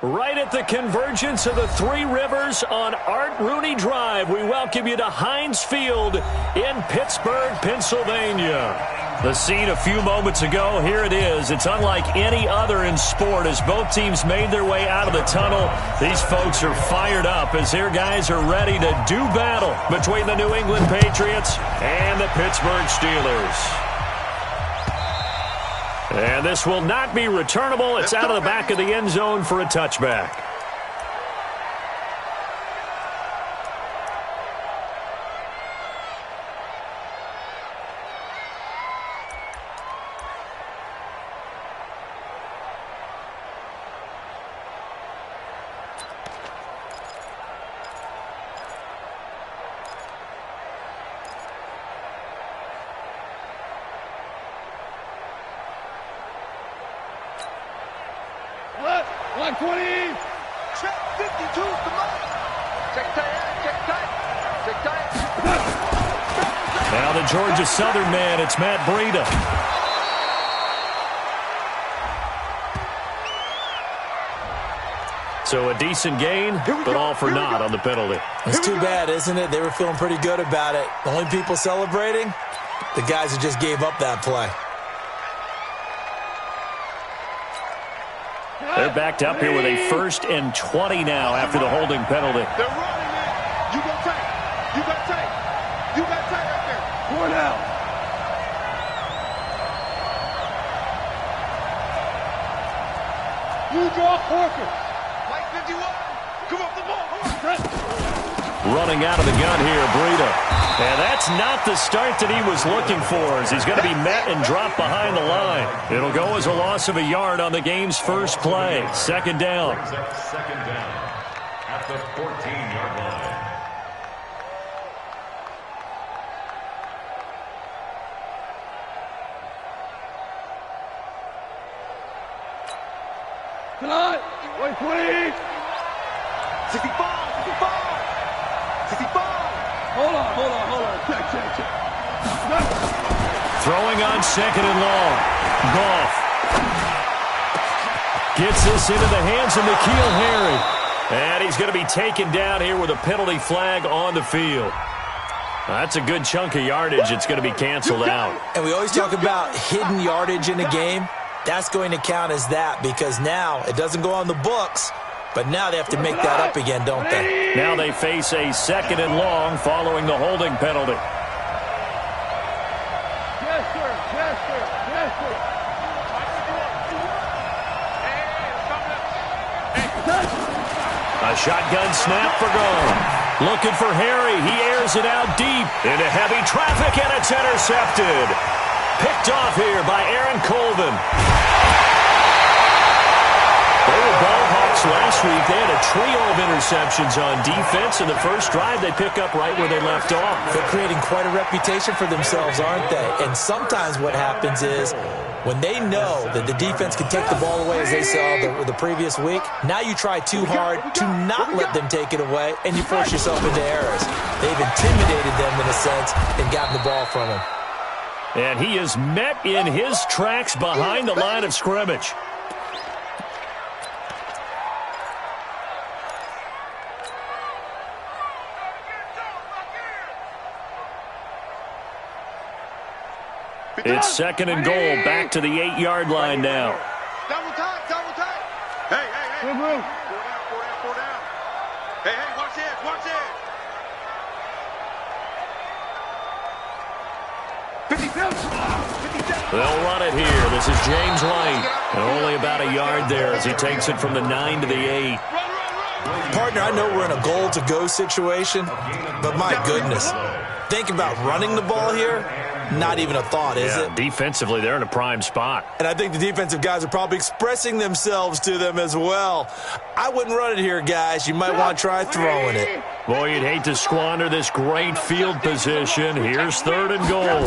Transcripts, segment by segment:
Right at the convergence of the Three Rivers on Art Rooney Drive, we welcome you to Heinz Field in Pittsburgh, Pennsylvania. The scene a few moments ago, here it is. It's unlike any other in sport as both teams made their way out of the tunnel. These folks are fired up as their guys are ready to do battle between the New England Patriots and the Pittsburgh Steelers. And this will not be returnable. It's out of the back of the end zone for a touchback. Line 20. Check 52. Come on. Check tight. Check tight. Check tight. Now the Georgia Southern man, it's Matt Breida. So a decent gain, but all for naught on the penalty. It's too bad, isn't it? They were feeling pretty good about it. The only people celebrating, the guys who just gave up that play. They're backed up here with a 1st and 20 now after the holding penalty. They're running it. You got tight. You got tight. You got tight right there. One out. You draw forfeit. Mike 51. Come up the ball. Running out of the gun here, Breida. And that's not the start that he was looking for, as he's going to be met and dropped behind the line. It'll go as a loss of a yard on the game's first play. Second down. Second down at the 14-yard line. Tonight, 120. 65. 65. Hold on. Check. Throwing on 2nd and long. Goff gets this into the hands of N'Keal Harry. And he's going to be taken down here with a penalty flag on the field. That's a good chunk of yardage. It's going to be canceled out. And we always talk about hidden yardage in a game. That's going to count as that because now it doesn't go on the books. But now they have to make that up again, don't they? Now they face a 2nd and long following the holding penalty. Yes, sir. A shotgun snap for goal. Looking for Harry. He airs it out deep into heavy traffic, and it's intercepted. Picked off here by Aaron Colvin. They were ball hawks last week. They had a trio of interceptions on defense. In the first drive, they pick up right where they left off. They're creating quite a reputation for themselves, aren't they? And sometimes what happens is when they know that the defense can take the ball away, as they saw the previous week, now you try too hard to not let them take it away, and you force yourself into errors. They've intimidated them in a sense and gotten the ball from them. And he is met in his tracks behind the line of scrimmage. It's 2nd and goal, back to the 8-yard line now. Double time. Hey. Four down. Hey, watch it. 57. They'll run it here. This is James White. And only about a yard there as he takes it from the 9 to the 8. Partner, I know we're in a goal-to-go situation, but my goodness, think about running the ball here. Not even a thought, is it? Defensively, they're in a prime spot. And I think the defensive guys are probably expressing themselves to them as well. I wouldn't run it here, guys. You might want to try throwing it. Boy, you'd hate to squander this great field position. Here's 3rd and goal.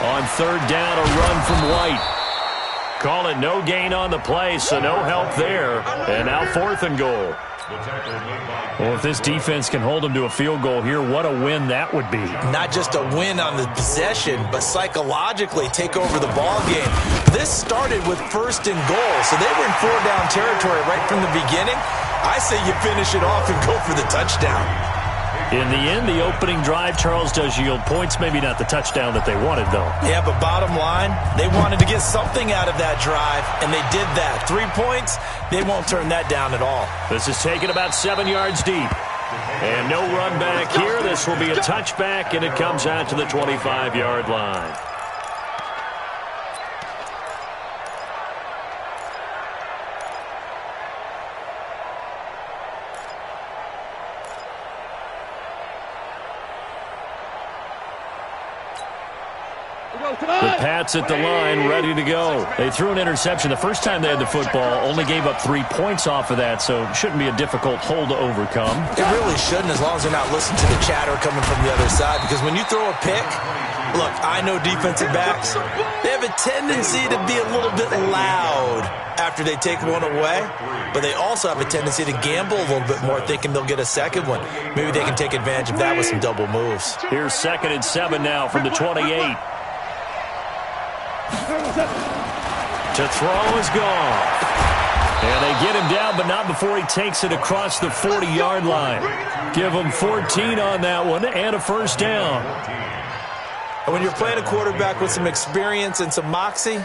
On 3rd down, a run from White. Call it no gain on the play, so no help there. And now 4th and goal. Well, if this defense can hold them to a field goal here, what a win that would be. Not just a win on the possession, but psychologically take over the ball game. This started with 1st and goal, so they were in 4-down territory right from the beginning. I say you finish it off and go for the touchdown. In the end, the opening drive, Charles, does yield points. Maybe not the touchdown that they wanted, though. Yeah, but bottom line, they wanted to get something out of that drive, and they did that. 3 points, they won't turn that down at all. This is taken about 7 yards deep. And no run back here. This will be a touchback, and it comes out to the 25-yard line. The Pats at the line, ready to go. They threw an interception the first time they had the football, only gave up 3 points off of that, so shouldn't be a difficult hole to overcome. It really shouldn't, as long as they're not listening to the chatter coming from the other side, because when you throw a pick, look, I know defensive backs, they have a tendency to be a little bit loud after they take one away, but they also have a tendency to gamble a little bit more, thinking they'll get a second one. Maybe they can take advantage of that with some double moves. Here's 2nd and 7 now from the 28. To throw is gone. And they get him down, but not before he takes it across the 40-yard line. Give him 14 on that one and a 1st down. And when you're playing a quarterback with some experience and some moxie,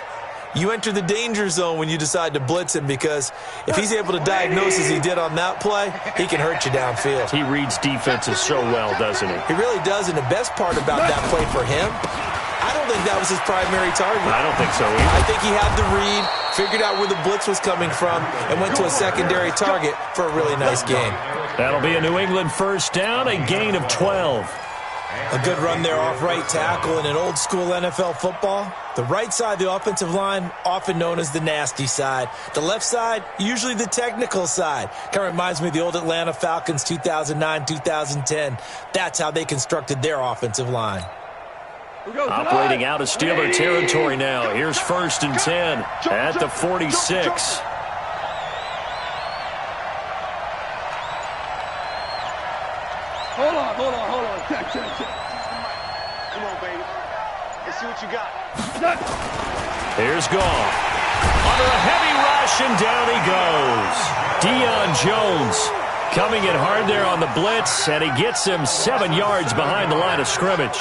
you enter the danger zone when you decide to blitz him, because if he's able to diagnose as he did on that play, he can hurt you downfield. He reads defenses so well, doesn't he? He really does, and the best part about that play for him, I don't think that was his primary target. I don't think so either. I think he had the read, figured out where the blitz was coming from, and went to a secondary target for a really nice gain. That'll be a New England 1st down, a gain of 12. A good run there off right tackle in an old-school NFL football. The right side of the offensive line, often known as the nasty side. The left side, usually the technical side. Kind of reminds me of the old Atlanta Falcons 2009-2010. That's how they constructed their offensive line. Operating out of Steeler territory now. Here's 1st and 10 at the 46. Hold on. Check. Come on, baby. Let's see what you got. Here's Goff. Under a heavy rush, and down he goes. Deion Jones coming in hard there on the blitz, and he gets him 7 yards behind the line of scrimmage.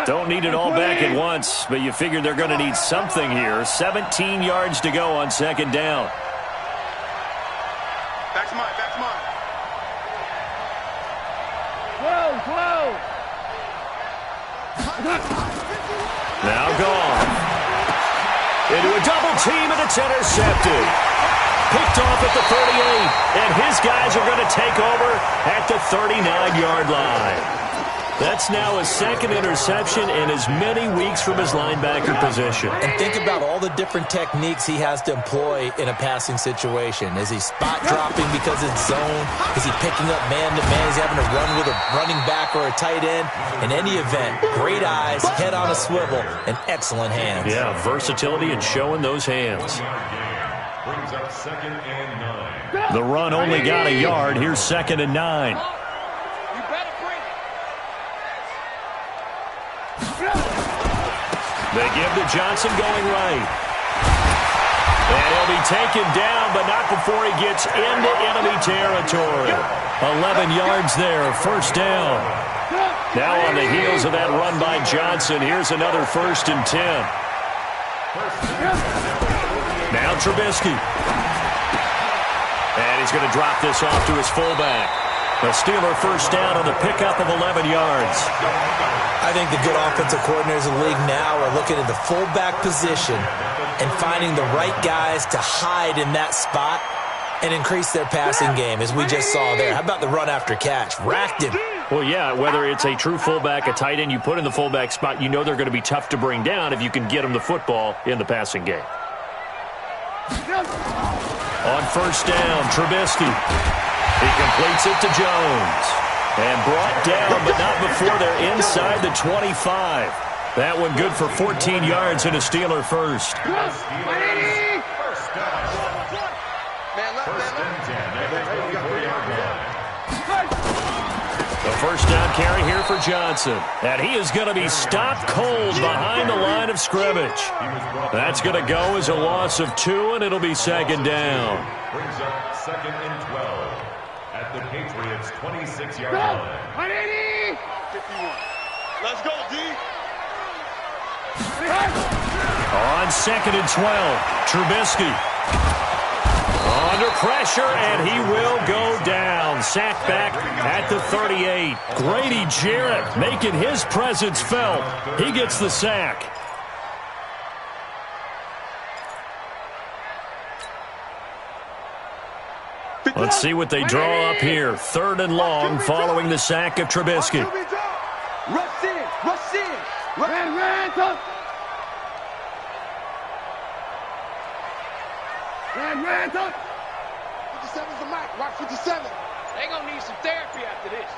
Don't need it all back at once, but you figure they're going to need something here. 17 yards to go on 2nd down. Back to mine. Whoa. Now Goff. Into a double team, and it's intercepted. Picked off at the 38, and his guys are going to take over at the 39-yard line. That's now his 2nd interception in as many weeks from his linebacker position. And think about all the different techniques he has to employ in a passing situation. Is he spot dropping because it's zone? Is he picking up man-to-man? Is he having to run with a running back or a tight end? In any event, great eyes, head on a swivel, and excellent hands. Yeah, versatility and showing those hands. Brings up 2nd and 9. The run only got a yard. Here's 2nd and 9. They give to Johnson going right. And he'll be taken down, but not before he gets into enemy territory. 11 yards there, 1st down. Now on the heels of that run by Johnson, here's another 1st and 10. Now Trubisky. And he's going to drop this off to his fullback. The Steeler 1st down on the pickup of 11 yards. I think the good offensive coordinators in the league now are looking at the fullback position and finding the right guys to hide in that spot and increase their passing game, as we just saw there. How about the run after catch? Racked him. Well, yeah, whether it's a true fullback, a tight end you put in the fullback spot, you know they're going to be tough to bring down if you can get them the football in the passing game. On 1st down, Trubisky. He completes it to Jones. And brought down, but not before they're inside the 25. That one good for 14 yards and a Steeler first. The first down carry here for Johnson. And he is going to be stopped cold behind the line of scrimmage. That's going to go as a loss of 2, and it'll be second down. Brings up 2nd and 12 at the Patriots' 26-yard line. 180! 51. Let's go, D. On 2nd and 12, Trubisky. Under pressure, and he will go down. Sacked back at the 38. Grady Jarrett making his presence felt. He gets the sack. Let's see what they draw up here. 3rd and long following the sack of Trubisky. Rush in, rush in. Ran, up. Ran, up. 57's the mic. Watch 57. They gonna need some therapy after this.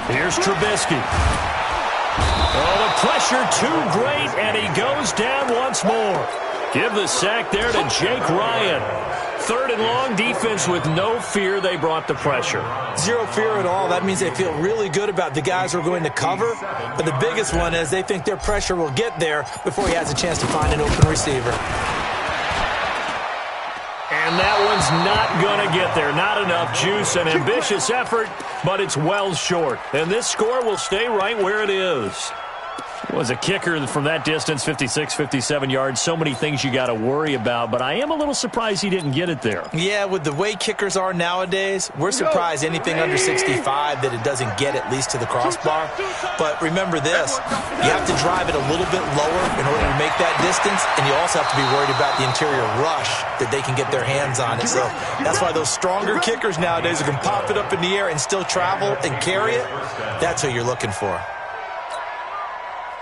Here's Trubisky. Oh, the pressure too great, and he goes down once more. Give the sack there to Jake Ryan. 3rd and long, defense with no fear. They brought the pressure. Zero fear at all. That means they feel really good about the guys who are going to cover. But the biggest one is they think their pressure will get there before he has a chance to find an open receiver. And that one's not going to get there. Not enough juice. An ambitious effort, but it's well short. And this score will stay right where it is. Was a kicker from that distance, 56, 57 yards. So many things you got to worry about, but I am a little surprised he didn't get it there. Yeah, with the way kickers are nowadays, we're surprised anything under 65 that it doesn't get at least to the crossbar. But remember this, you have to drive it a little bit lower in order to make that distance, and you also have to be worried about the interior rush that they can get their hands on it. So that's why those stronger kickers nowadays who can pop it up in the air and still travel and carry it, that's who you're looking for.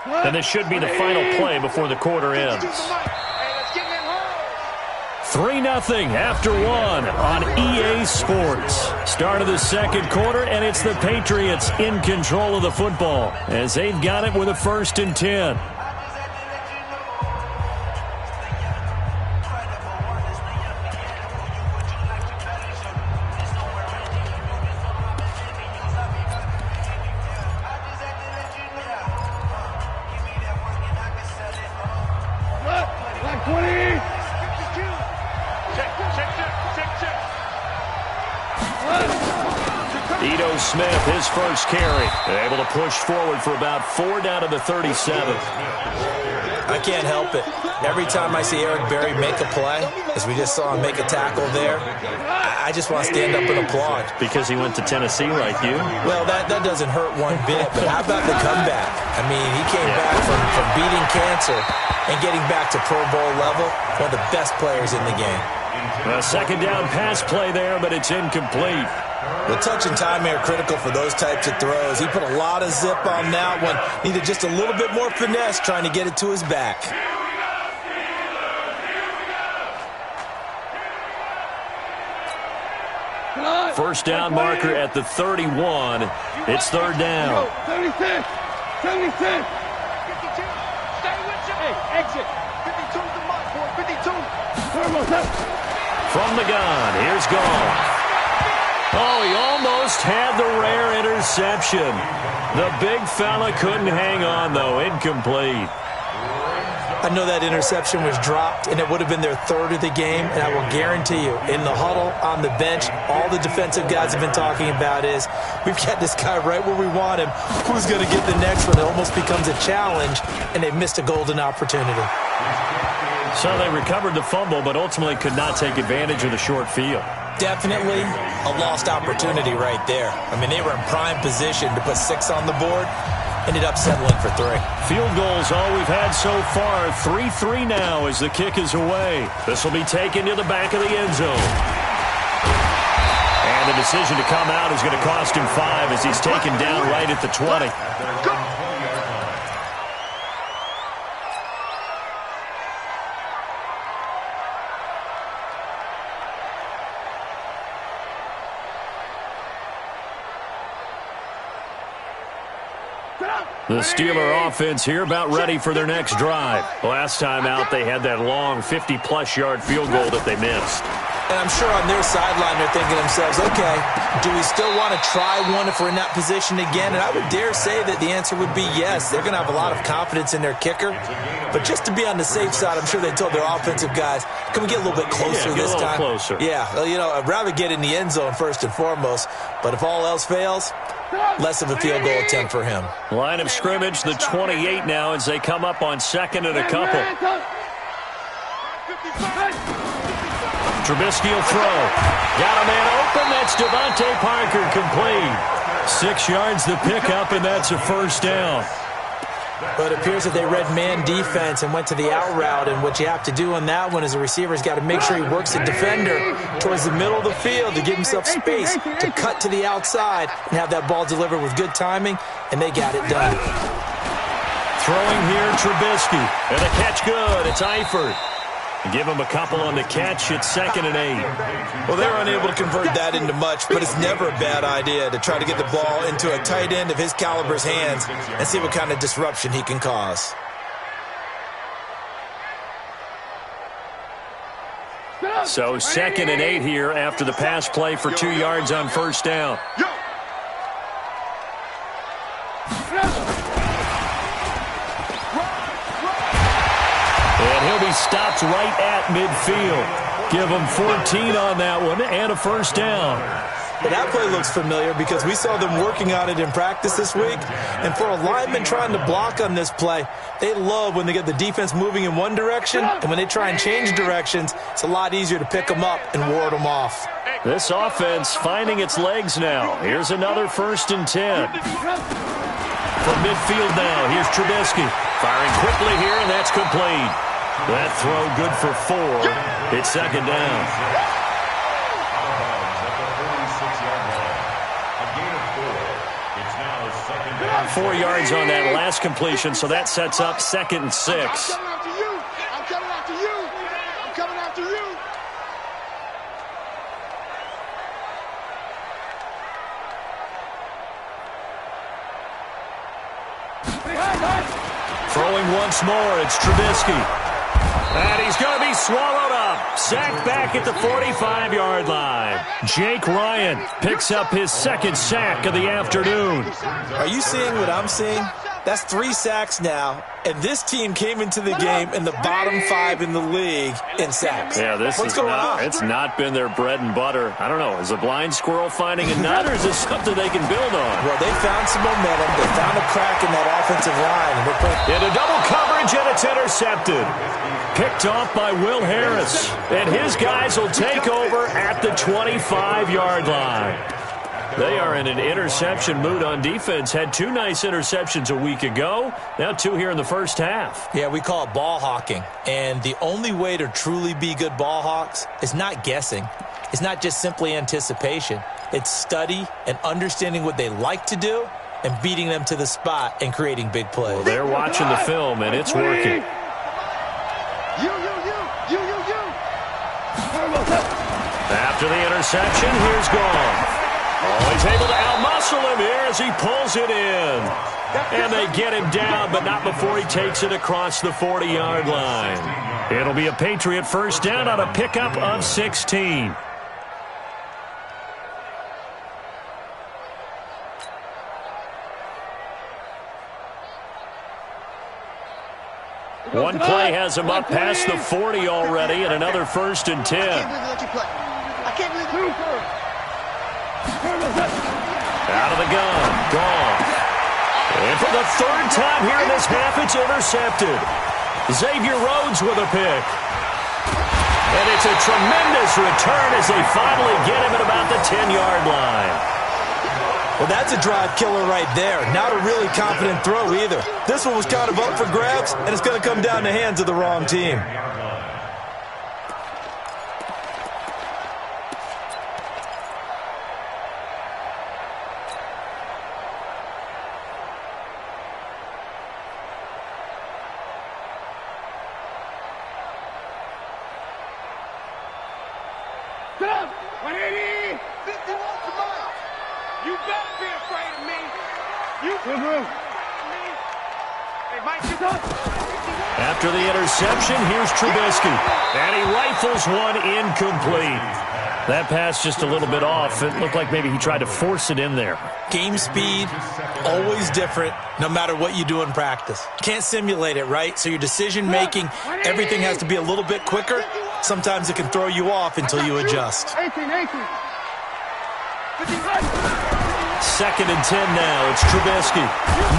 And this should be the final play before the quarter ends. 3-0 after 1 on EA Sports. Start of the second quarter, and it's the Patriots in control of the football as they've got it with a 1st and 10. Smith, his first carry, able to push forward for about 4 down to the 37. I can't help it. Every time I see Eric Berry make a play, as we just saw him make a tackle there, I just want to stand up and applaud. Because he went to Tennessee like you? Well, that doesn't hurt one bit, but how about the comeback? I mean, he came back from beating cancer and getting back to Pro Bowl level, one of the best players in the game. A 2nd down pass play there, but it's incomplete. The touch and time are critical for those types of throws. He put a lot of zip on that one. Needed just a little bit more finesse trying to get it to his back. First down marker at the 31. It's 3rd down. 76. 76. 52. Stay with you. Hey, exit. 52's the mark, boy. 52. From the gun, here's Gall. Oh, he almost had the rare interception. The big fella couldn't hang on, though. Incomplete. I know that interception was dropped, and it would have been their 3rd of the game, and I will guarantee you, in the huddle, on the bench, all the defensive guys have been talking about is, we've got this guy right where we want him. Who's going to get the next one? It almost becomes a challenge, and they've missed a golden opportunity. So they recovered the fumble, but ultimately could not take advantage of the short field. Definitely a lost opportunity right there. I mean, they were in prime position to put 6 on the board. Ended up settling for 3. Field goals all we've had so far. 3-3 now as the kick is away. This will be taken to the back of the end zone. And the decision to come out is going to cost him 5 as he's taken down right at the 20. The Steeler offense here about ready for their next drive. Last time out, they had that long 50-plus yard field goal that they missed. And I'm sure on their sideline they're thinking to themselves, okay, do we still want to try one if we're in that position again? And I would dare say that the answer would be yes. They're going to have a lot of confidence in their kicker. But just to be on the safe side, I'm sure they told their offensive guys, can we get a little bit closer this time? Closer. Yeah, well, you know, I'd rather get in the end zone first and foremost. But if all else fails, less of a field goal attempt for him. Line of scrimmage, the 28 now as they come up on second and a couple. Trubisky will throw. Got a man open. That's Devontae Parker, complete. 6 yards the pickup, and that's a first down. But it appears that they read man defense and went to the out route, and what you have to do on that one is a receiver's got to make sure he works the defender towards the middle of the field to give himself space to cut to the outside and have that ball delivered with good timing, and they got it done. Throwing here, Trubisky. And the catch good. It's Eifert. Give him a couple on the catch. It's 2nd and 8. Well, they're unable to convert that into much, but it's never a bad idea to try to get the ball into a tight end of his caliber's hands and see what kind of disruption he can cause. So 2nd and 8 here after the pass play for 2 yards on first down. And he'll be stopped right at midfield. Give him 14 on that one and a first down. But that play looks familiar because we saw them working on it in practice this week. And for a lineman trying to block on this play, they love when they get the defense moving in one direction. And when they try and change directions, it's a lot easier to pick them up and ward them off. This offense finding its legs now. Here's another 1st and 10. From midfield now, here's Trubisky. Firing quickly here, and that's complete. That throw good for 4. It's 2nd down. 4 yards on that last completion, so that sets up 2nd and 6. I'm coming after you. I'm coming after you. Throwing once more, it's Trubisky. And he's going to be swallowed up. Sacked back at the 45-yard line. Jake Ryan picks up his 2nd sack of the afternoon. Are you seeing what I'm seeing? That's 3 sacks now, and this team came into the game in the bottom 5 in the league in sacks. Yeah, What's going on? It's not been their bread and butter. I don't know. Is a blind squirrel finding a nut, or is this something they can build on? Well, they found some momentum. They found a crack in that offensive line. And they're playing into double coverage, and it's intercepted. Picked off by Will Harris. And his guys will take over at the 25-yard line. They are in an interception mood on defense. Had 2 nice interceptions a week ago. Now 2 here in the first half. Yeah, we call it ball hawking. And the only way to truly be good ball hawks is not guessing. It's not just simply anticipation. It's study and understanding what they like to do and beating them to the spot and creating big plays. Well, they're watching the film, and it's working. You. After the interception, here's Gone. Oh, he's able to outmuscle him here as he pulls it in. And they get him down, but not before he takes it across the 40-yard line. It'll be a Patriot first down on a pickup of 16. One play has him up past the 40 already, and another 1st and 10. I can't believe you. Out of the gun, Gone. And for the 3rd time here in this half, it's intercepted. Xavier Rhodes with a pick. And it's a tremendous return as they finally get him at about the 10-yard line. Well, that's a drive killer right there. Not a really confident throw either. This one was kind of up for grabs, and it's going to come down the hands of the wrong team. You better be afraid of me. You After the interception, here's Trubisky. And he rifles one incomplete. That pass just a little bit off. It looked like maybe he tried to force it in there. Game speed, always different, no matter what you do in practice. Can't simulate it, right? So your decision-making, everything has to be a little bit quicker. Sometimes it can throw you off until you adjust. 2nd and 10 now. It's Trubisky.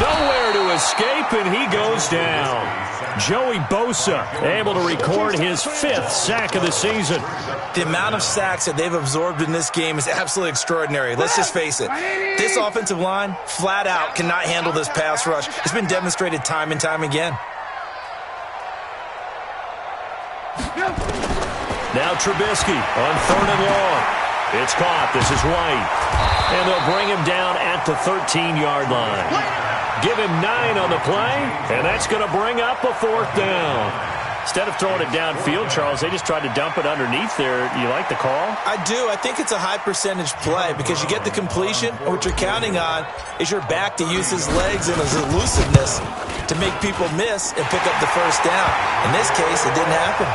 Nowhere to escape, and he goes down. Joey Bosa able to record his 5th sack of the season. The amount of sacks that they've absorbed in this game is absolutely extraordinary. Let's just face it. This offensive line, flat out, cannot handle this pass rush. It's been demonstrated time and time again. Now Trubisky on 3rd and long. It's caught. This is White. And they'll bring him down at the 13-yard line. Give him 9 on the play, and that's going to bring up a 4th down. Instead of throwing it downfield, Charles, they just tried to dump it underneath there. You like the call? I do. I think it's a high-percentage play because you get the completion, and what you're counting on is your back to use his legs and his elusiveness to make people miss and pick up the 1st down. In this case, it didn't happen.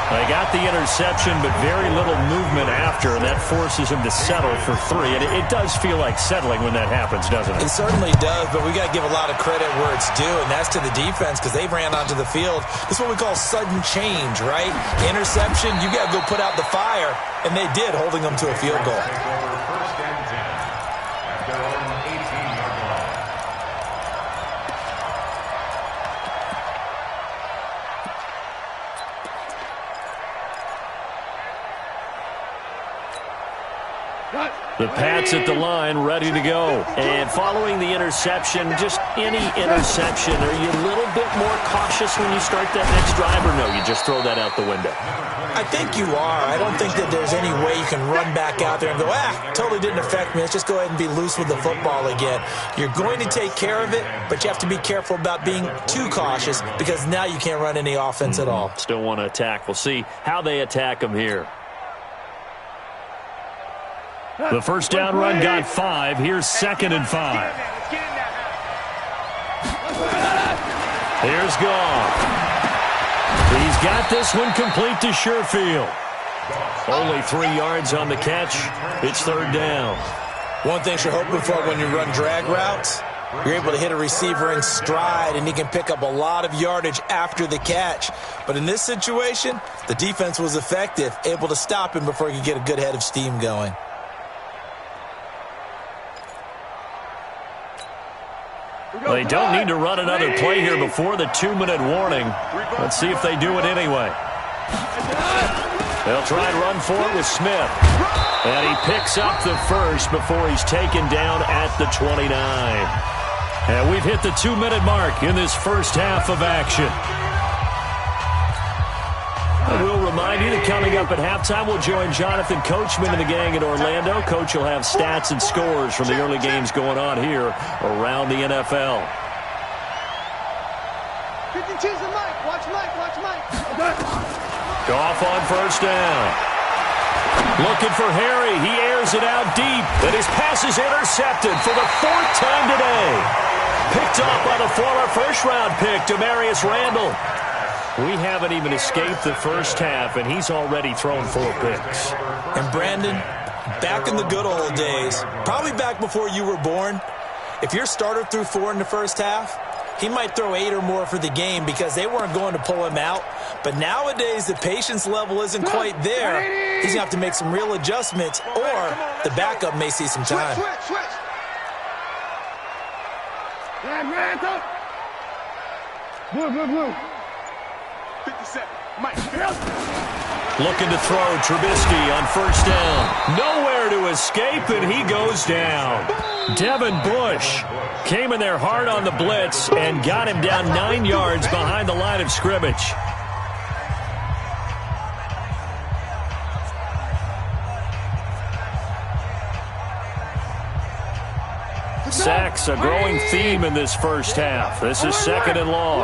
They got the interception, but very little movement after, and that forces him to settle for 3. And it does feel like settling when that happens, doesn't it? It certainly does, but we got to give a lot of credit where it's due, and that's to the defense because they ran onto the field. This is what we call sudden change, right? Interception, you got to go put out the fire, and they did, holding them to a field goal. The Pats at the line, ready to go. And following the interception, just any interception, are you a little bit more cautious when you start that next drive, or no, you just throw that out the window? I think you are. I don't think that there's any way you can run back out there and go, totally didn't affect me. Let's just go ahead and be loose with the football again. You're going to take care of it, but you have to be careful about being too cautious because now you can't run any offense at all. Still want to attack. We'll see how they attack them here. The 1st down run got 5. Here's 2nd and 5. Here's Goff. He's got this one complete to Sherfield. Only 3 yards on the catch. It's 3rd down. One thing you're hoping for when you run drag routes, you're able to hit a receiver in stride, and he can pick up a lot of yardage after the catch. But in this situation, the defense was effective, able to stop him before he could get a good head of steam going. They don't need to run another play here before the 2-minute warning. Let's see if they do it anyway. They'll try and run for it with Smith. And he picks up the 1st before he's taken down at the 29. And we've hit the 2-minute mark in this first half of action. I will remind you that coming up at halftime, we'll join Jonathan Coachman and the gang in Orlando. Coach will have stats and scores from the early games going on here around the NFL. 52's the mic. Watch Mike. Watch Mike. Goff on 1st down. Looking for Harry. He airs it out deep. And his pass is intercepted for the 4th time today. Picked up by the former 1st-round pick, Demarius Randall. We haven't even escaped the first half, and he's already thrown 4 picks. And Brandon, back in the good old days, probably back before you were born, if your starter threw 4 in the first half, he might throw 8 or more for the game because they weren't going to pull him out. But nowadays, the patience level isn't quite there. He's going to have to make some real adjustments, or the backup may see some time. Switch. Blue. 57. Mike. Looking to throw Trubisky on 1st down. Nowhere to escape, and he goes down. Devin Bush came in there hard on the blitz and got him down 9 yards behind the line of scrimmage. Sacks, a growing theme in this first half. This is 2nd and long.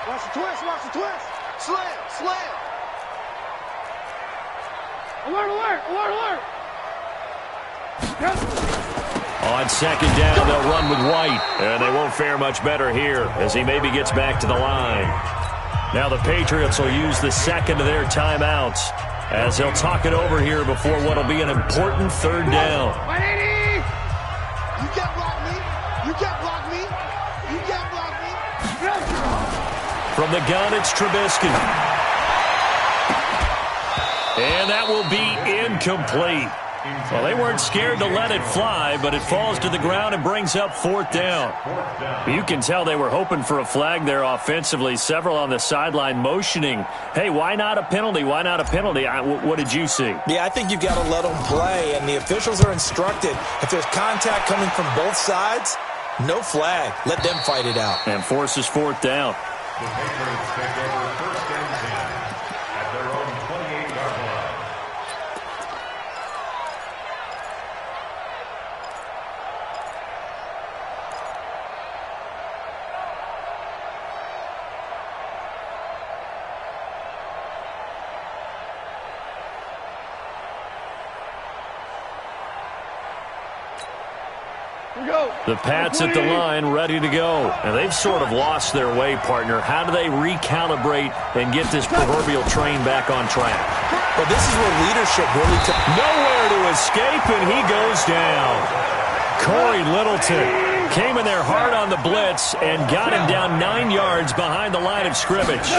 Watch the twist. Slam. Alert. On second down, they'll run with White. And they won't fare much better here as he maybe gets back to the line. Now the Patriots will use the second of their timeouts as they'll talk it over here before what will be an important third down. You can't block me. You can't block me. You can't block me. From the gun, it's Trubisky. And that will be incomplete. Well, they weren't scared to let it fly, but it falls to the ground and brings up fourth down. You can tell they were hoping for a flag there offensively. Several on the sideline motioning, hey, why not a penalty? Why not a penalty? What did you see? Yeah, I think you've got to let them play, and the officials are instructed. If there's contact coming from both sides, no flag. Let them fight it out. And forces fourth down. The Patriots take over first and 10 at their own 28-yard line. The Pats at the line, ready to go. And they've sort of lost their way, partner. How do they recalibrate and get this proverbial train back on track? Well, this is where leadership really nowhere to escape, and he goes down. Corey Littleton came in there hard on the blitz and got him down 9 yards behind the line of scrimmage.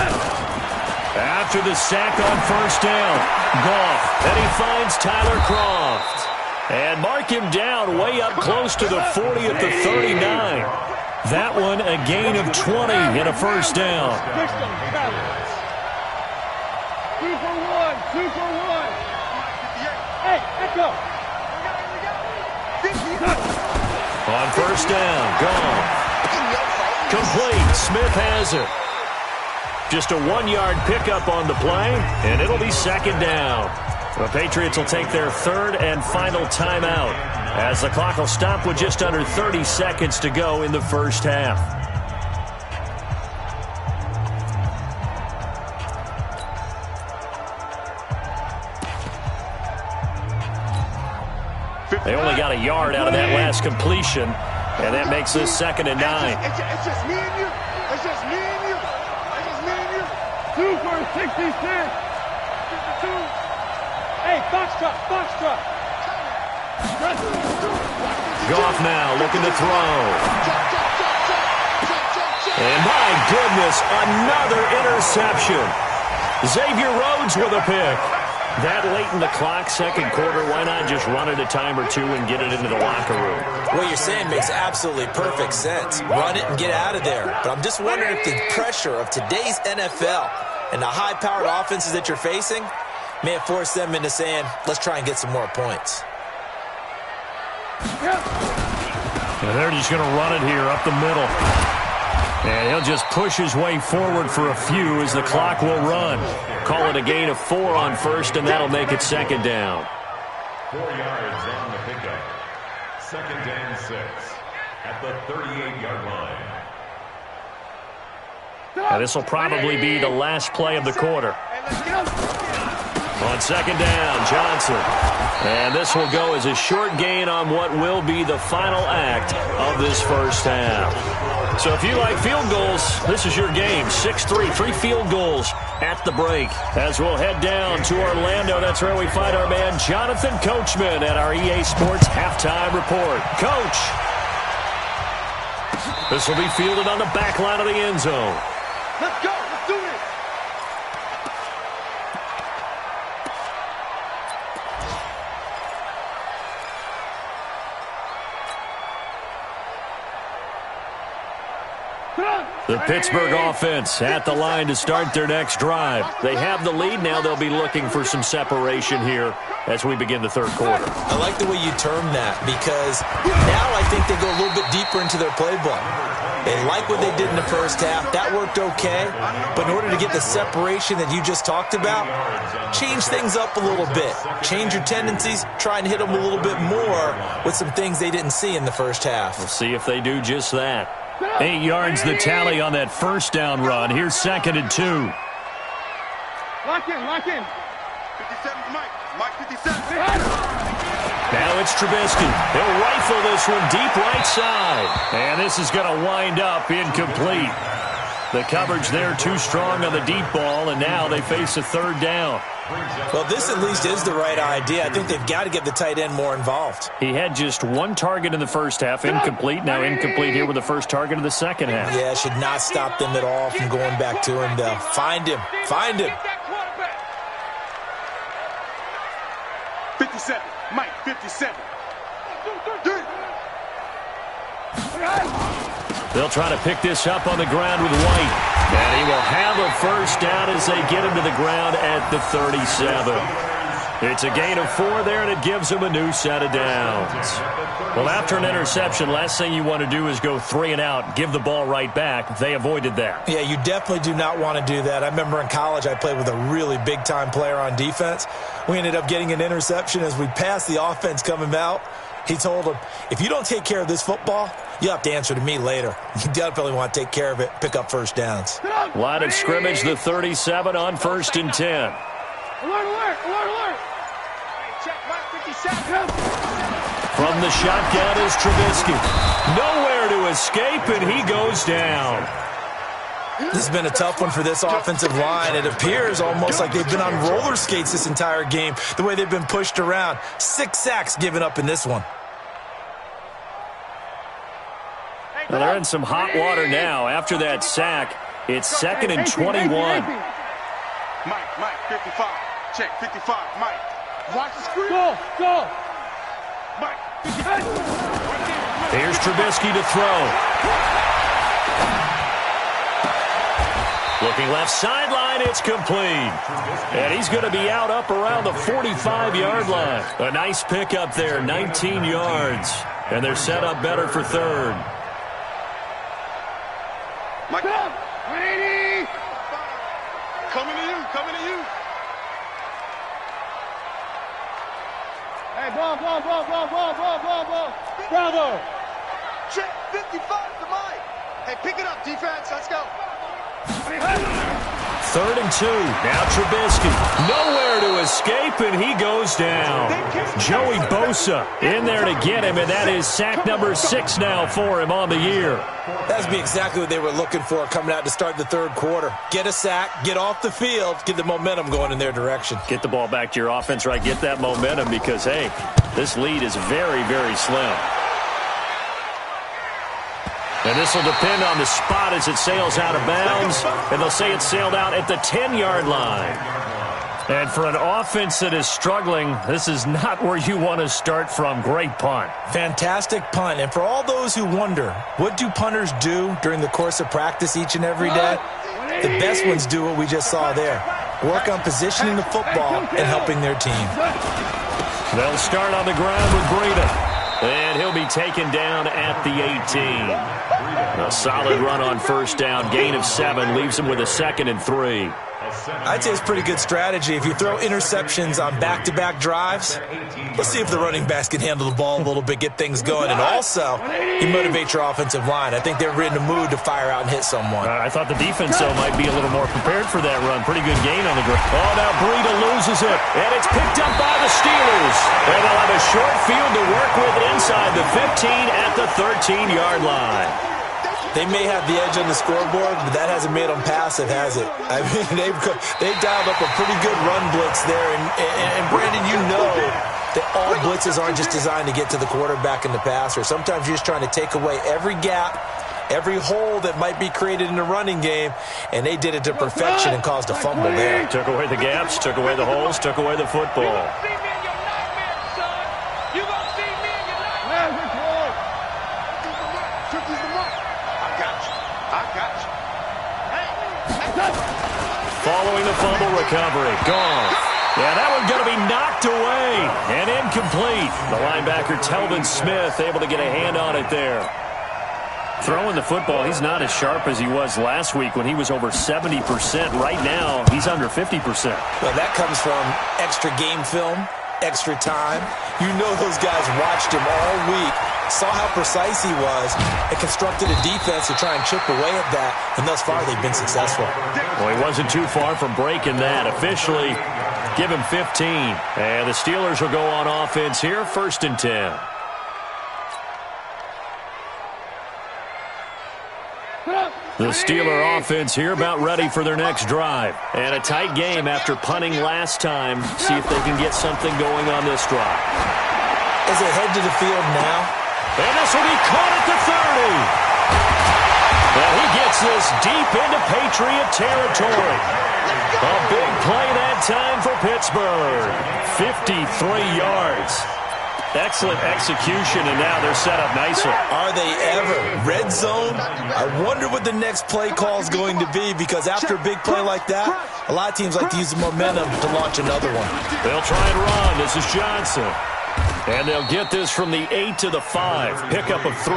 After the sack on first down, Goff. Then he finds Tyler Kroft. And mark him down way up close to the 40 at the 39. That one a gain of 20 and a first down. 2 for 1. 2 for 1. Hey, echo. On first down, gone. Complete. Smith has it. Just a 1-yard pickup on the play, and it'll be second down. The Patriots will take their third and final timeout as the clock will stop with just under 30 seconds to go in the first half. They only got a yard out of that last completion, and that makes this second and 9. It's just me and you. It's just me and you. It's just me and you. 2 for 66. 52. Hey, box truck. Goff now looking to throw. And my goodness, another interception. Xavier Rhodes with a pick. That late in the clock, second quarter, why not just run it a time or two and get it into the locker room? What you're saying makes absolutely perfect sense. Run it and get out of there. But I'm just wondering if the pressure of today's NFL and the high-powered offenses that you're facing may have forced them into saying, let's try and get some more points. And they're just going to run it here up the middle. And he'll just push his way forward for a few as the clock will run. Call it a gain of 4 on first, and that'll make it second down. 4 yards on the pickup. Second and 6 at the 38-yard line. Now this will probably be the last play of the quarter. On second down, Johnson. And this will go as a short gain on what will be the final act of this first half. So if you like field goals, this is your game. 6-3, 3 field goals at the break. As we'll head down to Orlando, that's where we find our man Jonathan Coachman at our EA Sports Halftime Report. Coach. This will be fielded on the back line of the end zone. Let's go. Let's do this. The Pittsburgh offense at the line to start their next drive. They have the lead. Now they'll be looking for some separation here as we begin the third quarter. I like the way you term that because now I think they go a little bit deeper into their playbook. They like what they did in the first half. That worked okay. But in order to get the separation that you just talked about, change things up a little bit. Change your tendencies. Try and hit them a little bit more with some things they didn't see in the first half. We'll see if they do just that. 8 yards the tally on that first down run. Here's second and 2. Lock in. 57 Mike. Mike 57. Now it's Trubisky. He'll rifle this one deep right side. And this is going to wind up incomplete. The coverage there too strong on the deep ball, and now they face a third down. Well, this at least is the right idea. I think they've got to get the tight end more involved. He had just one target in the first half, incomplete. Now incomplete here with the first target of the second half. Yeah, should not stop them at all from going back to him, though. Find him. Find him. 57. Mike, 57. They'll try to pick this up on the ground with White. And he will have a first down as they get him to the ground at the 37. It's a gain of 4 there, and it gives them a new set of downs. Well, after an interception, last thing you want to do is go 3 and out, give the ball right back. They avoided that. Yeah, you definitely do not want to do that. I remember in college I played with a really big-time player on defense. We ended up getting an interception as we passed the offense coming out. He told him, if you don't take care of this football, you'll have to answer to me later. You definitely want to take care of it, pick up first downs. Line of scrimmage, the 37 on 1st and 10. Alert, alert, alert, alert. Check Mike, 57. From the shotgun is Trubisky. Nowhere to escape, and he goes down. This has been a tough one for this offensive line. It appears almost like they've been on roller skates this entire game, the way they've been pushed around. 6 sacks given up in this one. Well, they're in some hot water now. After that sack, it's 2nd and 21. Mike, 55. Check, 55, Mike. Watch the screen. Go. Mike, 55. Here's Trubisky to throw. Looking left sideline, it's complete. And he's going to be out up around the 45-yard line. A nice pickup there, 19 yards. And they're set up better for third. Mike, 180. Coming to you. Hey, ball. Bravo. Check, 55 to Mike. Hey, pick it up, defense. Let's go. 3rd and 2. Now Trubisky. Nowhere to escape, and he goes down. Joey Bosa in there to get him, and that is sack number 6 now for him on the year. That's exactly what they were looking for coming out to start the third quarter. Get a sack, get off the field, get the momentum going in their direction. Get the ball back to your offense, right? Get that momentum because, hey, this lead is very, very slim. And this will depend on the spot as it sails out of bounds. And they'll say it sailed out at the 10-yard line. And for an offense that is struggling, this is not where you want to start from. Great punt. Fantastic punt. And for all those who wonder, what do punters do during the course of practice each and every day? The best ones do what we just saw there. Work on positioning the football and helping their team. They'll start on the ground with Breida. And he'll be taken down at the 18. A solid run on first down. Gain of 7 leaves him with a 2nd and 3. I'd say it's pretty good strategy. If you throw interceptions on back-to-back drives, let's see if the running backs can handle the ball a little bit, get things going. And also, you motivate your offensive line. I think they're in the mood to fire out and hit someone. I thought the defense, though, might be a little more prepared for that run. Pretty good gain on the ground. Oh, now Breida loses it. And it's picked up by the Steelers. And they'll have a short field to work with inside the 15 at the 13-yard line. They may have the edge on the scoreboard, but that hasn't made them passive, has it? I mean, they've dialed up a pretty good run blitz there. And Brandon, you know that all blitzes aren't just designed to get to the quarterback and the passer. Sometimes you're just trying to take away every gap, every hole that might be created in the running game, and they did it to perfection and caused a fumble there. Took away the gaps, took away the holes, took away the football. Following the fumble recovery. Gone. Yeah, that one's going to be knocked away and incomplete. The linebacker, Telvin Smith, able to get a hand on it there. Throwing the football, he's not as sharp as he was last week when he was over 70%. Right now, he's under 50%. Well, that comes from extra game film, extra time. You know those guys watched him all week, saw how precise he was, and constructed a defense to try and chip away at that, and thus far they've been successful. Well, he wasn't too far from breaking that. Officially, Give him 15. And the Steelers will go on offense here, 1st and 10. The Steeler offense here about ready for their next drive. And a tight game after punting last time. See if they can get something going on this drive. As they head to the field now. And this will be caught at the 30. And he gets this deep into Patriot territory. A big play that time for Pittsburgh. 53 yards. Excellent execution, and now they're set up nicely. Are they ever? Red zone? I wonder what the next play call is going to be, because after a big play like that, a lot of teams like to use the momentum to launch another one. They'll try and run. This is Johnson. And they'll get this from the 8 to the 5. Pickup of 3.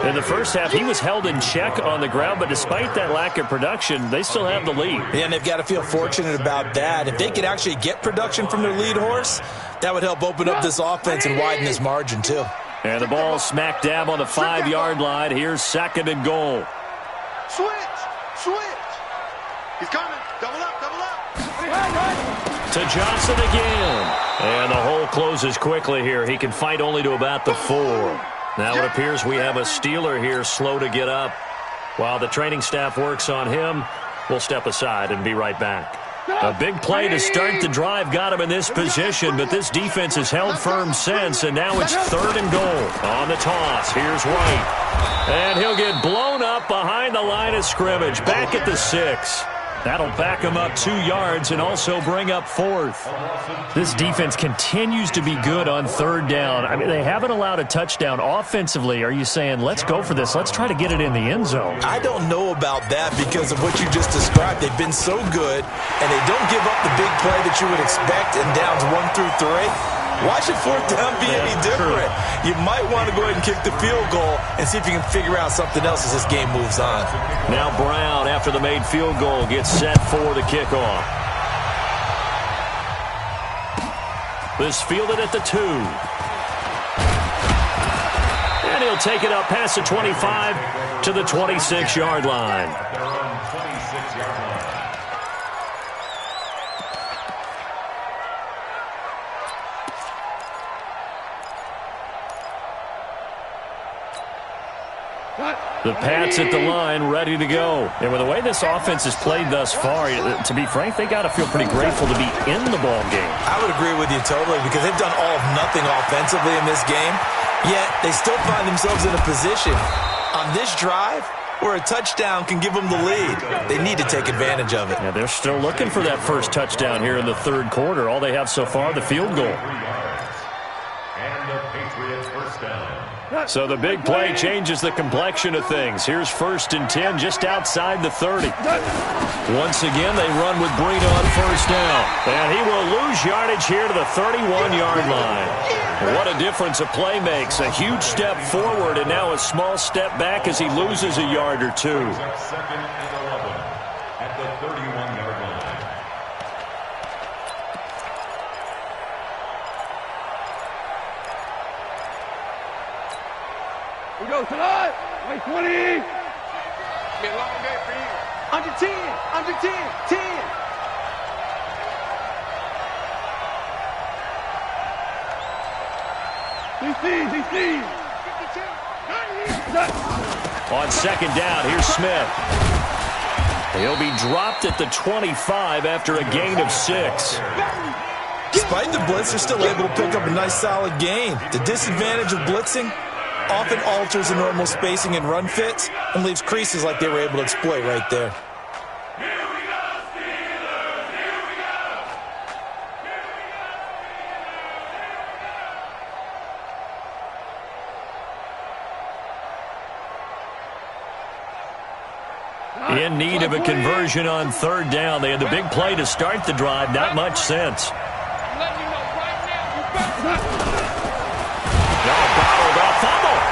In the first half, he was held in check on the ground, but despite that lack of production, they still have the lead. Yeah, and they've got to feel fortunate about that. If they could actually get production from their lead horse, that would help open up this offense and widen this margin, too. And the ball smack dab on the 5-yard line. Here's 2nd and goal. Switch. He's coming. Double up. To Johnson again. And the hole closes quickly here. He can fight only to about the 4. Now it appears we have a Steeler here slow to get up. While the training staff works on him, we'll step aside and be right back. A big play to start the drive got him in this position, but this defense has held firm since, and now it's 3rd and goal. On the toss, here's White. And he'll get blown up behind the line of scrimmage, back at the 6. That'll back him up 2 yards and also bring up 4th. This defense continues to be good on 3rd down. I mean, they haven't allowed a touchdown. Offensively, are you saying, let's go for this, let's try to get it in the end zone? I don't know about that because of what you just described. They've been so good, and they don't give up the big play that you would expect in downs 1 through 3. Why should 4th down be any different? You might want to go ahead and kick the field goal and see if you can figure out something else as this game moves on. Now Brown, after the made field goal, gets set for the kickoff. This fielded at the 2. And he'll take it up past the 25 to the 26-yard line. The Pats at the line, ready to go. And with the way this offense has played thus far, to be frank, they got to feel pretty grateful to be in the ball game. I would agree with you totally because they've done all of nothing offensively in this game, yet they still find themselves in a position on this drive where a touchdown can give them the lead. They need to take advantage of it. Yeah, they're still looking for that first touchdown here in the 3rd quarter. All they have so far, the field goal. And the Patriots first down. So the big play changes the complexion of things. Here's 1st and 10 just outside the 30. Once again, they run with Breida on 1st down. And he will lose yardage here to the 31-yard line. What a difference a play makes. A huge step forward and now a small step back as he loses a yard or 2. 2nd and 11 at the 31-yard line. We go tonight. Wait, 20. Be a long day for you. Under 10. 10. DC. On 2nd down, here's Smith. He'll be dropped at the 25 after a gain of 6. Despite the blitz, they're still able to pick up a nice solid gain. The disadvantage of blitzing often alters the normal spacing and run fits and leaves creases like they were able to exploit right there. In need of a conversion on 3rd down. They had the big play to start the drive. Not much sense.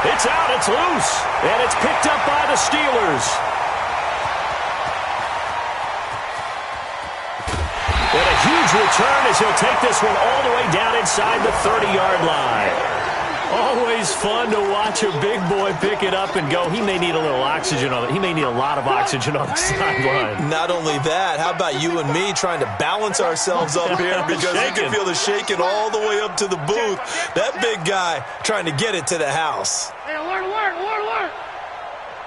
It's out, it's loose, and it's picked up by the Steelers. And a huge return as he'll take this one all the way down inside the 30-yard line. Always fun to watch a big boy pick it up and go. He may need a little oxygen on it. He may need a lot of oxygen on the sideline. Not only that, how about you and me trying to balance ourselves up here because you can feel the shaking all the way up to the booth. That big guy trying to get it to the house. Hey, alert.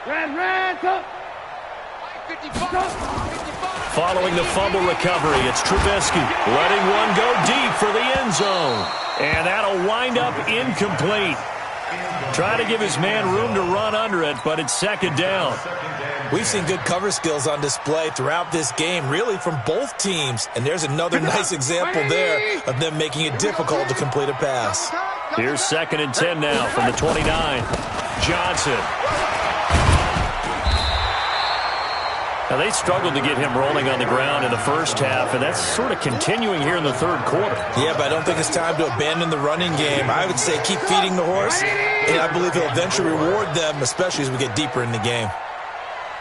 Red, go. 55. Following the fumble recovery, it's Trubisky letting one go deep for the end zone. And that'll wind up incomplete. Trying to give his man room to run under it, but it's second down. We've seen good cover skills on display throughout this game, really from both teams. And there's another nice example there of them making it difficult to complete a pass. Here's 2nd and 10 now from the 29. Johnson. Now, they struggled to get him rolling on the ground in the first half, and that's sort of continuing here in the third quarter. Yeah, but I don't think it's time to abandon the running game. I would say keep feeding the horse, and I believe he'll eventually reward them, especially as we get deeper in the game.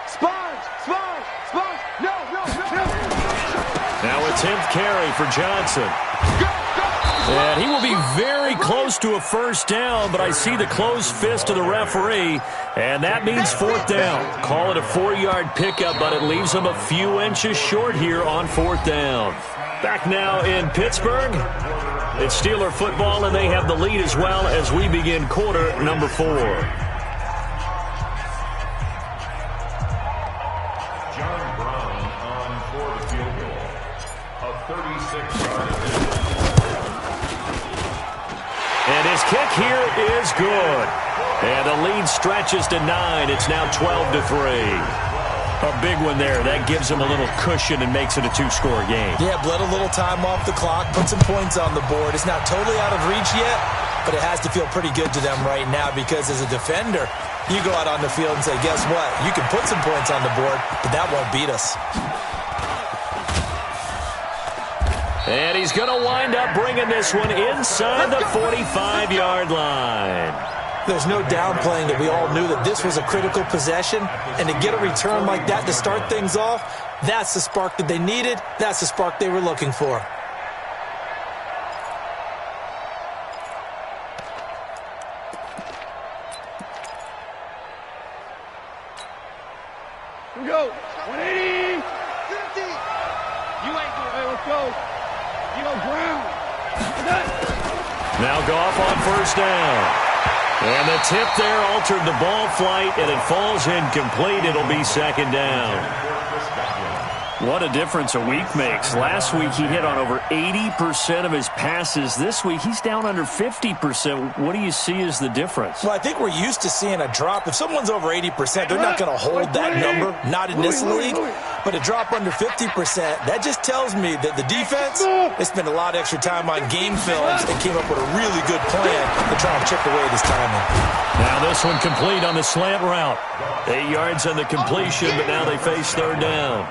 Sponge. No. Now a 10th carry for Johnson. And he will be very close to a first down, but I see the closed fist of the referee, and that means 4th down. Call it a 4-yard pickup, but it leaves him a few inches short here on 4th down. Back now in Pittsburgh. It's Steeler football, and they have the lead as well as we begin quarter number 4. John Brown on for the field goal. A 36-yard. And his kick here is good. And the lead stretches to 9. It's now 12-3. A big one there. That gives them a little cushion and makes it a 2-score game. Yeah, bled a little time off the clock, put some points on the board. It's not totally out of reach yet, but it has to feel pretty good to them right now because as a defender, you go out on the field and say, guess what? You can put some points on the board, but that won't beat us. And he's going to wind up bringing this one inside the 45-yard line. There's no downplaying that we all knew that this was a critical possession, and to get a return like that to start things off, that's the spark that they needed. That's the spark they were looking for. Here we go. 180. 50. You ain't doing it. Hey, let's go. Brown. Now Goff on first down. And the tip there altered the ball flight, and it falls incomplete. It'll be second down. What a difference a week makes. Last week he hit on over 80% of his passes. This week he's down under 50%. What do you see as the difference? Well, I think we're used to seeing a drop. If someone's over 80%, they're not going to hold that number, not in this league. But a drop under 50%, that just tells me that the defense, they spent a lot of extra time on game films and came up with a really good plan to try and chip away this timing. Now this one complete on the slant route. 8 yards on the completion, but now they face third down.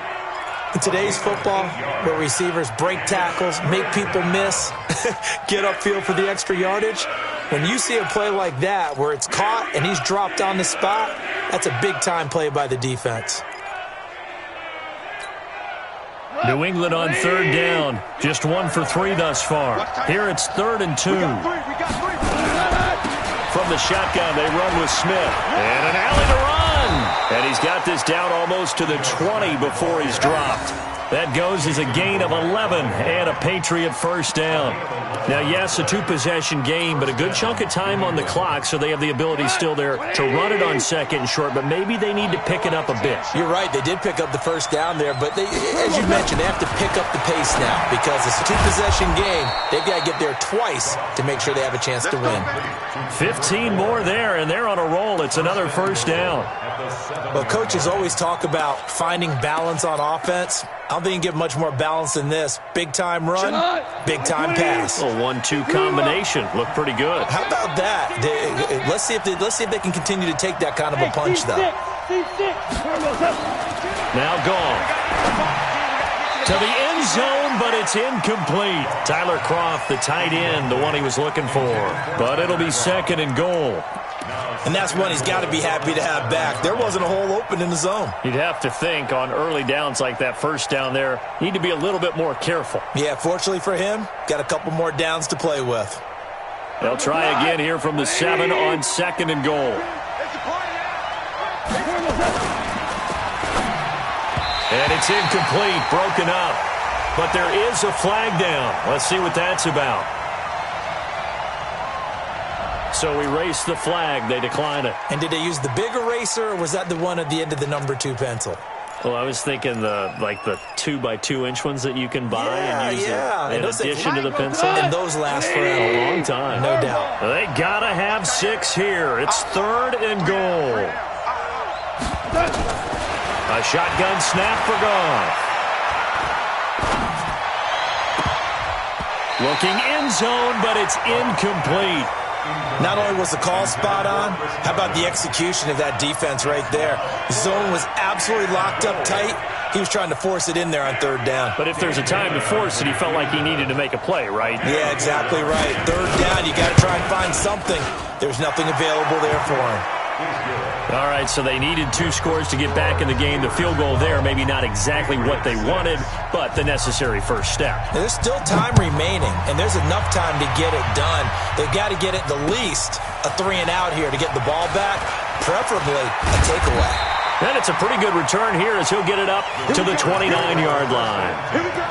In today's football, where receivers break tackles, make people miss, get upfield for the extra yardage, when you see a play like that where it's caught and he's dropped on the spot, that's a big-time play by the defense. New England on third down. Just 1 for 3 thus far. Here it's 3rd and 2. From the shotgun, they run with Smith. And an alley to run. And he's got this down almost to the 20 before he's dropped. That goes as a gain of 11 and a Patriot first down. Now, yes, a 2-possession game, but a good chunk of time on the clock, so they have the ability still there to run it on second and short, but maybe they need to pick it up a bit. You're right. They did pick up the first down there, but they, as you mentioned, they have to pick up the pace now because it's a 2-possession game. They've got to get there twice to make sure they have a chance to win. 15 more there, and they're on a roll. It's another first down. Well, coaches always talk about finding balance on offense. I don't think you can get much more balance than this. Big-time run, big-time pass. A 1-2 combination. Looked pretty good. How about that? Let's see if they can continue to take that kind of a punch, though. Now gone. To the end zone, but it's incomplete. Tyler Kroft, the tight end, the one he was looking for. But it'll be 2nd and goal. And that's one he's got to be happy to have back. There wasn't a hole open in the zone. You'd have to think on early downs like that first down there, you need to be a little bit more careful. Yeah, fortunately for him, got a couple more downs to play with. They'll try again here from the 7 on 2nd and goal. And it's incomplete, broken up. But there is a flag down. Let's see what that's about. So we race the flag. They decline it. And did they use the big eraser, or was that the one at the end of the number 2 pencil? Well, I was thinking the 2x2-inch ones that you can buy and use in addition to the pencil. And those last for a long time, no doubt. They gotta have 6 here. It's 3rd and goal. A shotgun snap for Goff. Looking end zone, but it's incomplete. Not only was the call spot on, how about the execution of that defense right there? The zone was absolutely locked up tight. He was trying to force it in there on 3rd down. But if there's a time to force it, he felt like he needed to make a play, right? Yeah, exactly right. 3rd down, you got to try and find something. There's nothing available there for him. All right, so they needed 2 scores to get back in the game. The field goal there, maybe not exactly what they wanted, but the necessary first step. There's still time remaining, and there's enough time to get it done. They've got to get at the least a 3 and out here to get the ball back, preferably a takeaway. And it's a pretty good return here as he'll get it up to the 29-yard line. Here we go.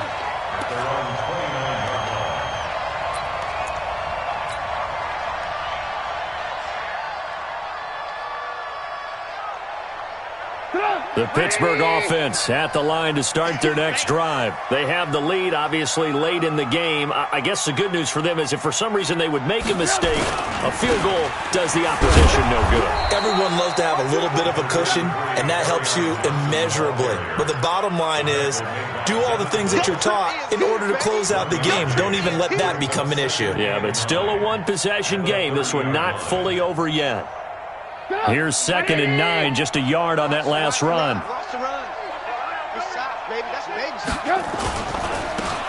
The Pittsburgh offense at the line to start their next drive. They have the lead, obviously, late in the game. I guess the good news for them is if for some reason they would make a mistake, a field goal does the opposition no good. Everyone loves to have a little bit of a cushion, and that helps you immeasurably. But the bottom line is, do all the things that you're taught in order to close out the game. Don't even let that become an issue. Yeah, but still a one-possession game. This one not fully over yet. Here's 2nd and 9, just a yard on that last run.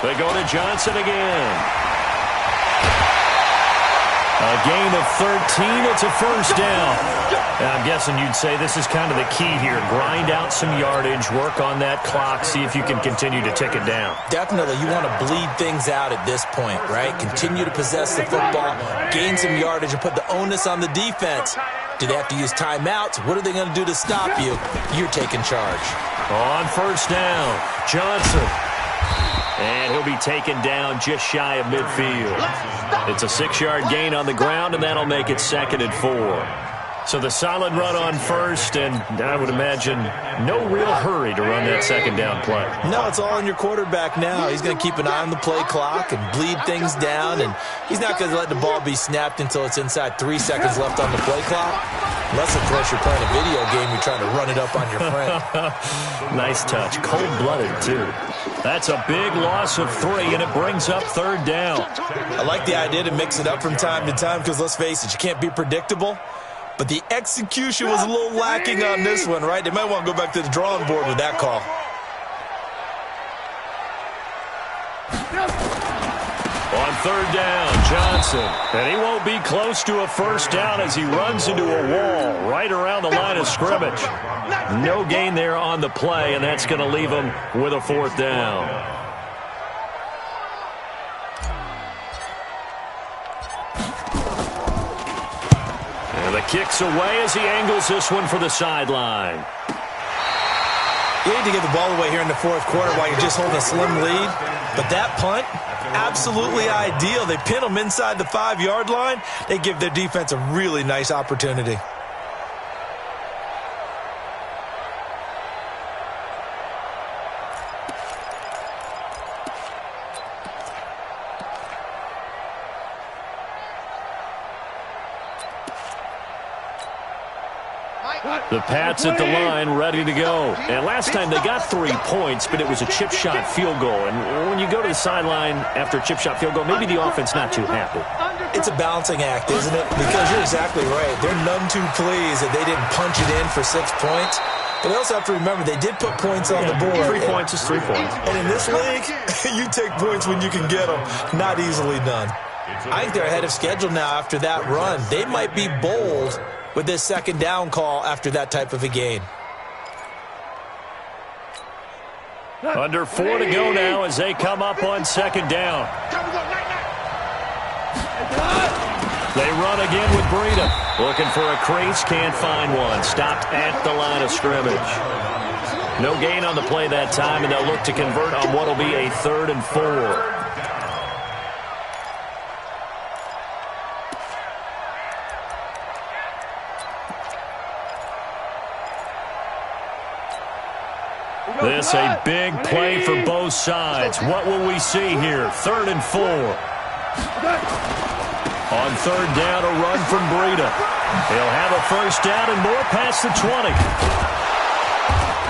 They go to Johnson again. A gain of 13, it's a first down. And I'm guessing you'd say this is kind of the key here. Grind out some yardage, work on that clock, see if you can continue to tick it down. Definitely, you want to bleed things out at this point, right? Continue to possess the football, gain some yardage, and put the onus on the defense. Do they have to use timeouts? What are they going to do to stop you? You're taking charge. On first down, Johnson. And he'll be taken down just shy of midfield. It's a 6-yard gain on the ground, and that'll make it 2nd and 4. So the solid run on first, and I would imagine no real hurry to run that 2nd down play. No, it's all on your quarterback now. He's going to keep an eye on the play clock and bleed things down, and he's not going to let the ball be snapped until it's inside 3 seconds left on the play clock. Unless, of course, you're playing a video game, you're trying to run it up on your friend. Nice touch. Cold-blooded, too. That's a big loss of 3, and it brings up 3rd down. I like the idea to mix it up from time to time because, let's face it, you can't be predictable. But the execution was a little lacking on this one, right? They might want to go back to the drawing board with that call. On 3rd down, Johnson. And he won't be close to a first down as he runs into a wall right around the line of scrimmage. No gain there on the play, and that's going to leave him with a 4th down. And the kick's away as he angles this one for the sideline. You need to get the ball away here in the 4th quarter while you're just holding a slim lead. But that punt, absolutely ideal. They pin them inside the 5-yard line. They give their defense a really nice opportunity. The Pats at the line, ready to go. And last time they got 3 points, but it was a chip shot field goal. And when you go to the sideline after a chip shot field goal, maybe the offense not too happy. It's a balancing act, isn't it? Because you're exactly right. They're none too pleased that they didn't punch it in for 6 points. But they also have to remember they did put points on the board. 3 points is 3 points. And in this league, you take points when you can get them. Not easily done. I think they're ahead of schedule now after that run. They might be bold with this 2nd down call after that type of a gain. Under 4 to go now as they come up on 2nd down. They run again with Breida. Looking for a crease, can't find one. Stopped at the line of scrimmage. No gain on the play that time, and they'll look to convert on what will be a 3rd and 4. This a big play for both sides. What will we see here? 3rd and 4. On 3rd down, a run from Breida. He'll have a first down and more past the 20.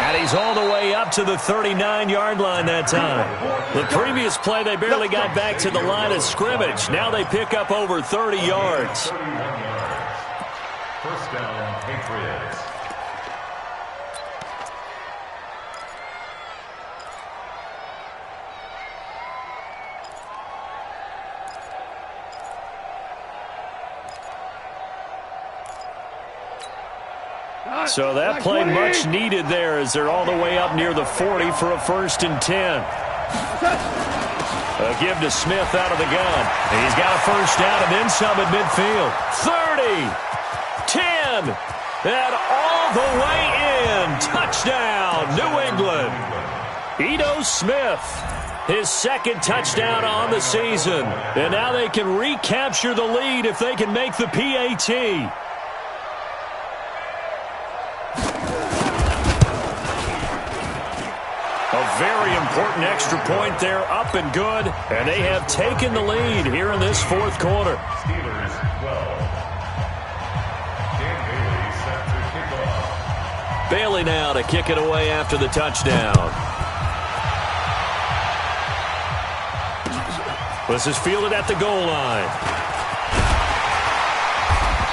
And he's all the way up to the 39-yard line that time. The previous play, they barely got back to the line of scrimmage. Now they pick up over 30 yards. 31 yards. First down, Patriots. So that play much needed there as they're all the way up near the 40 for a 1st and 10. A give to Smith out of the gun. He's got a first down and then some at midfield. 30, 10, and all the way in. Touchdown, New England. Ito Smith, his 2nd touchdown on the season. And now they can recapture the lead if they can make the PAT. A very important extra point there, up and good, and they have taken the lead here in this 4th quarter. Steelers 12. Dan Bailey set to kick off. Bailey now to kick it away after the touchdown. This is fielded at the goal line.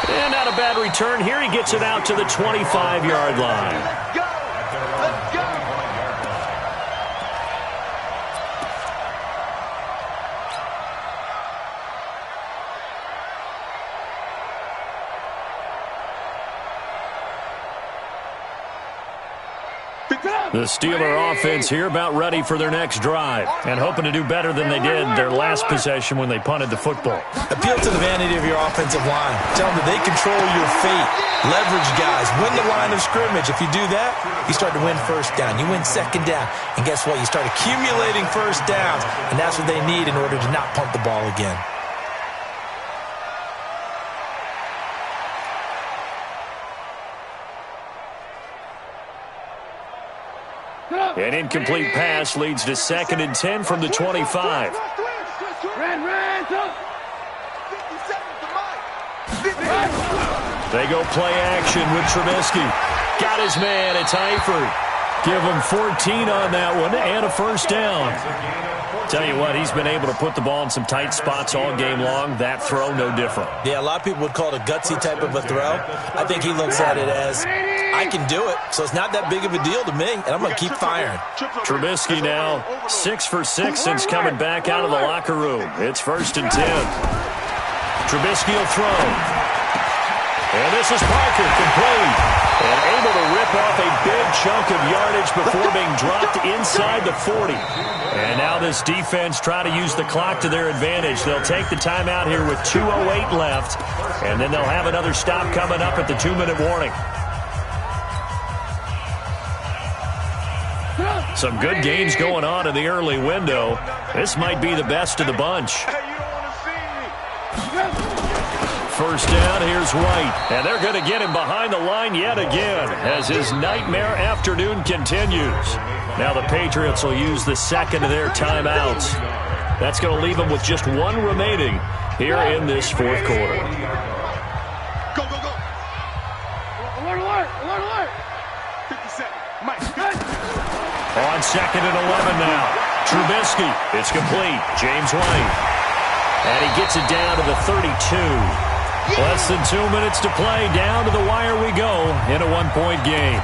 And not a bad return here. He gets it out to the 25-yard line. The Steeler offense here about ready for their next drive and hoping to do better than they did their last possession when they punted the football. Appeal to the vanity of your offensive line. Tell them that they control your fate. Leverage guys. Win the line of scrimmage. If you do that, you start to win first down. You win 2nd down. And guess what? You start accumulating first downs, and that's what they need in order to not punt the ball again. An incomplete pass leads to 2nd and 10 from the 25. They go play action with Trubisky. Got his man. It's Eifert. Give him 14 on that one and a first down. Tell you what, he's been able to put the ball in some tight spots all game long. That throw, no different. Yeah, a lot of people would call it a gutsy type of a throw. I think he looks at it as, I can do it, so it's not that big of a deal to me, and I'm going to keep firing. Trubisky now 6 for 6 since coming back out of the locker room. It's 1st and 10. Trubisky will throw. And this is Parker, complete. And able to rip off a big chunk of yardage before being dropped inside the 40. And now this defense try to use the clock to their advantage. They'll take the timeout here with 2:08 left. And then they'll have another stop coming up at the 2-minute warning. Some good games going on in the early window. This might be the best of the bunch. First down, here's White. And they're going to get him behind the line yet again as his nightmare afternoon continues. Now the Patriots will use the 2nd of their timeouts. That's going to leave them with just 1 remaining here in this 4th quarter. Go, go, go. Alert, alert, alert, alert. 57. Mike. On 2nd and 11 now. Trubisky. It's complete. James White. And he gets it down to the 32. Less than 2 minutes to play. Down to the wire we go in a 1-point game.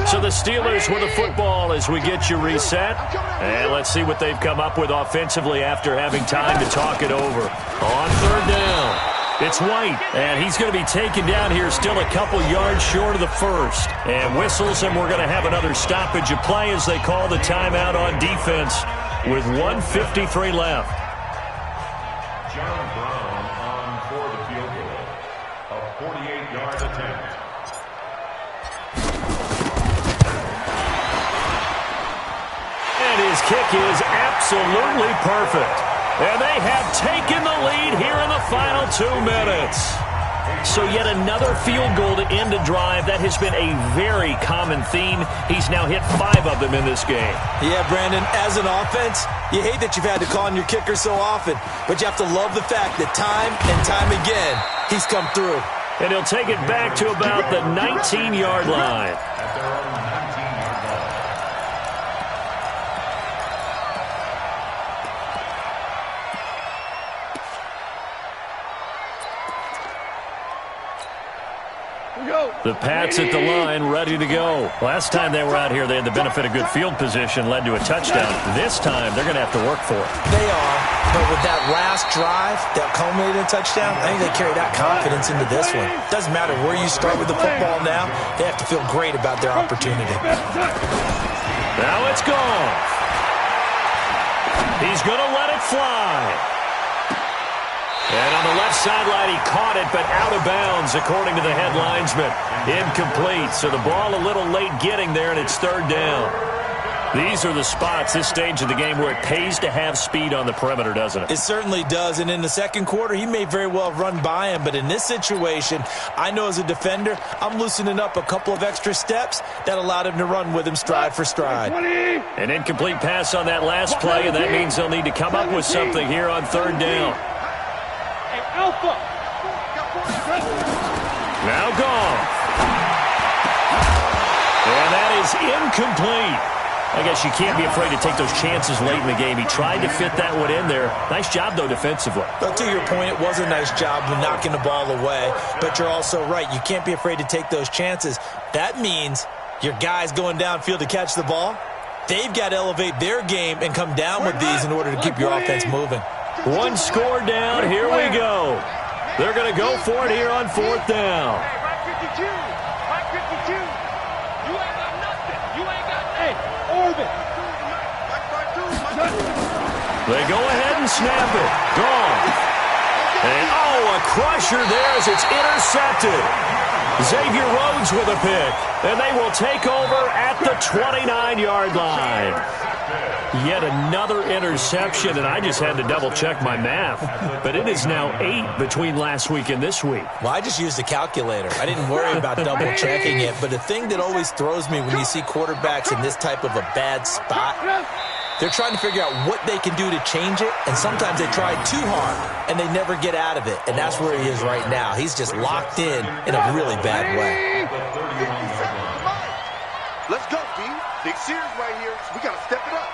So the Steelers with the football as we get you reset. And let's see what they've come up with offensively after having time to talk it over. On 3rd down. It's White, and he's going to be taken down here still a couple yards short of the first. And whistles, and we're going to have another stoppage of play as they call the timeout on defense with 1:53 left. John Brown on for the field goal. A 48-yard attempt. And his kick is absolutely perfect. And they have taken the lead here in the final 2 minutes. So yet another field goal to end a drive. That has been a very common theme. He's now hit 5 of them in this game. Yeah, Brandon, as an offense, you hate that you've had to call on your kicker so often, but you have to love the fact that time and time again, he's come through. And he'll take it back to about the 19-yard line. At their own 19-yard line. The Pats at the line, ready to go. Last time they were out here, they had the benefit of good field position, led to a touchdown. This time, they're going to have to work for it. They are, but with that last drive that culminated in a touchdown, I think they carry that confidence into this one. Doesn't matter where you start with the football now, they have to feel great about their opportunity. Now it's gone. He's going to let it fly. And on the left sideline, he caught it, but out of bounds, according to the head linesman. Incomplete, so the ball a little late getting there, and it's 3rd down. These are the spots, this stage of the game, where it pays to have speed on the perimeter, doesn't it? It certainly does, and in the second quarter, he may very well run by him, but in this situation, I know as a defender, I'm loosening up a couple of extra steps that allowed him to run with him stride for stride. An incomplete pass on that last play, and that means they'll need to come up with something here on 3rd down. Alpha. Now gone. And that is incomplete. I guess you can't be afraid to take those chances late in the game. He tried to fit that one in there. Nice job, though, defensively. But to your point, it was a nice job of knocking the ball away. But you're also right. You can't be afraid to take those chances. That means your guys going downfield to catch the ball, they've got to elevate their game and come down with these in order to keep your offense moving. One score down. Here we go. They're going to go for it here on 4th down. They go ahead and snap it. Gone. And, a crusher there as it's intercepted. Xavier Rhodes with a pick. And they will take over at the 29-yard line. Yet another interception, and I just had to double-check my math. But it is now 8 between last week and this week. Well, I just used a calculator. I didn't worry about double-checking it. But the thing that always throws me when you see quarterbacks in this type of a bad spot, they're trying to figure out what they can do to change it, and sometimes they try too hard, and they never get out of it. And that's where he is right now. He's just locked in a really bad way. Let's go, D. Big series right here. We got to step it up.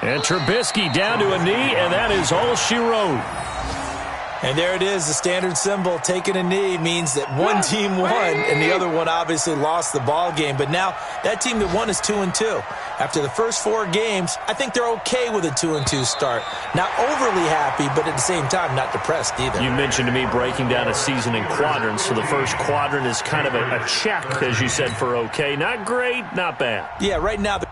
And Trubisky down to a knee, and that is all she wrote. And there it is, the standard symbol. Taking a knee means that one team won, and the other one obviously lost the ball game. But now that team that won is 2-2. After the first 4 games, I think they're okay with a 2-2 start. Not overly happy, but at the same time, not depressed either. You mentioned to me breaking down a season in quadrants. So the first quadrant is kind of a check, as you said, for okay. Not great, not bad. Yeah, right now they're